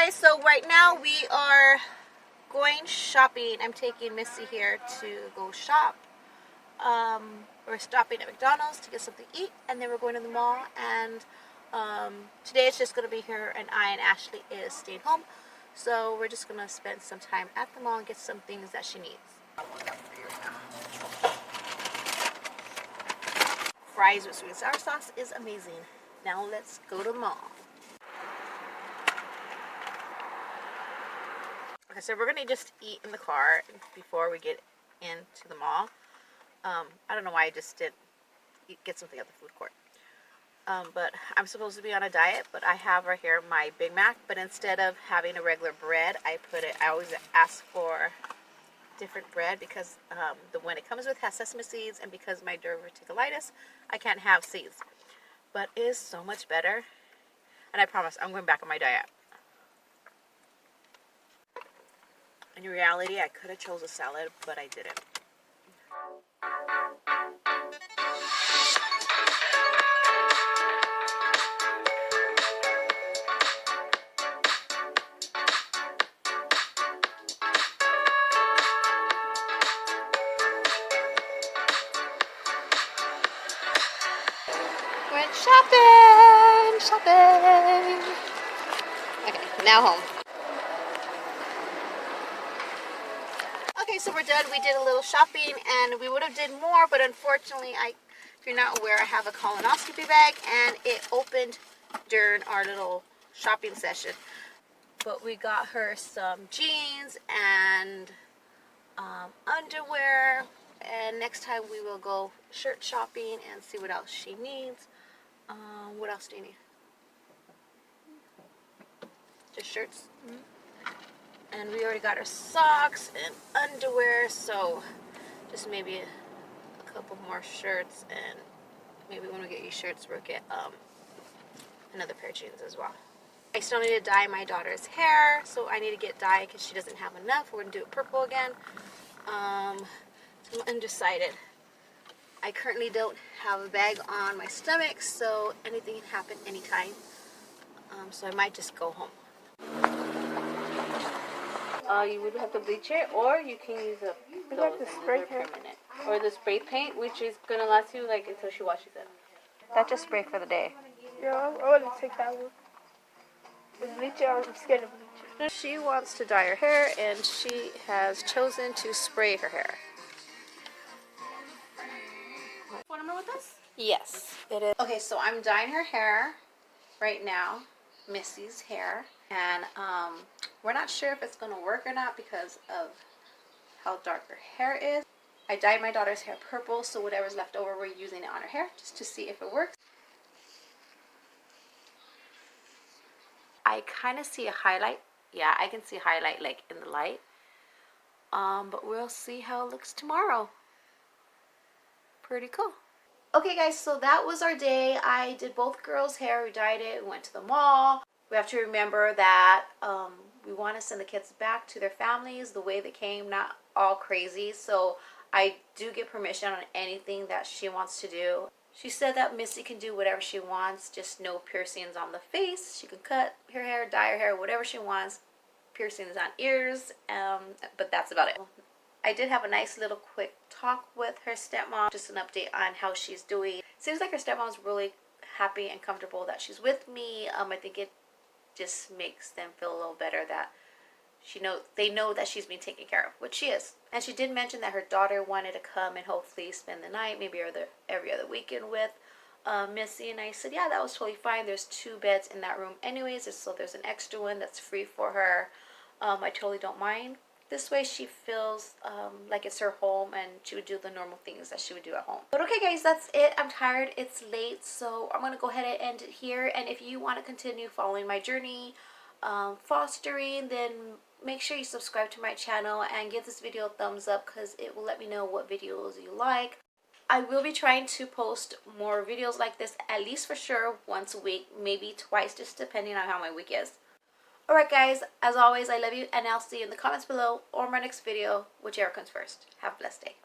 guys, so right now we are going shopping. I'm taking Missy here to go shop. We're stopping at McDonald's to get something to eat, and then we're going to the mall. And today it's just going to be her and I, and Ashley is staying home. So we're just going to spend some time at the mall and get some things that she needs. Fries with sweet and sour sauce is amazing. Now let's go to the mall. Okay, so we're gonna just eat in the car before we get into the mall. I don't know why I just didn't get something at the food court. But I'm supposed to be on a diet, but I have right here my Big Mac, but instead of having a regular bread, I always ask for different bread because the one it comes with has sesame seeds, and because my diverticulitis, I can't have seeds. But it is so much better, and I promise I'm going back on my diet. In reality, I could have chose a salad, but I didn't. Went shopping. Okay, now home. Okay, so we're done. We did a little shopping, and we would have did more, but unfortunately, if you're not aware, I have a colonoscopy bag, and it opened during our little shopping session. But we got her some jeans and underwear, and next time we will go shirt shopping and see what else she needs. What else do you need? Just shirts? Mm-hmm. And we already got her socks and underwear, so just maybe a couple more shirts, and maybe when we get these shirts, we'll get another pair of jeans as well. I still need to dye my daughter's hair, so I need to get dye because she doesn't have enough. We're going to do it purple again. I'm undecided. I currently don't have a bag on my stomach, so anything can happen anytime. So I might just go home. You would have to bleach it, or you can use the spray permanent, or the spray paint, which is gonna last you like until she washes it. That's just spray for the day. Yeah, I want to take that one. With bleach it, I'm scared of bleach. She wants to dye her hair, and she has chosen to spray her hair. Phone number with us? Yes, it is. Okay, so I'm dyeing her hair right now, Missy's hair, and we're not sure if it's going to work or not because of how dark her hair is. I dyed my daughter's hair purple, so whatever's left over, we're using it on her hair just to see if it works. I kind of see a highlight. Yeah, I can see a highlight like in the light. But we'll see how it looks tomorrow. Pretty cool. Okay guys, so that was our day. I did both girls' hair. We dyed it. We went to the mall. We have to remember that we want to send the kids back to their families the way they came, not all crazy. So I do get permission on anything that she wants to do. She said that Missy can do whatever she wants, just no piercings on the face. She can cut her hair, dye her hair, whatever she wants. Piercings on ears, but that's about it. I did have a nice little quick talk with her stepmom, just an update on how she's doing. Seems like her stepmom's really happy and comfortable that she's with me. I think it just makes them feel a little better that they know that she's being taken care of, which she is. And she did mention that her daughter wanted to come and hopefully spend the night, maybe every other weekend with Missy. And I said, yeah, that was totally fine. There's 2 beds in that room anyways, so there's an extra one that's free for her. I totally don't mind. This way she feels like it's her home, and she would do the normal things that she would do at home. But okay guys, that's it. I'm tired. It's late, so I'm going to go ahead and end it here. And if you want to continue following my journey fostering, then make sure you subscribe to my channel and give this video a thumbs up because it will let me know what videos you like. I will be trying to post more videos like this, at least for sure once a week, maybe twice, just depending on how my week is. Alright guys, as always, I love you, and I'll see you in the comments below or my next video, whichever comes first. Have a blessed day.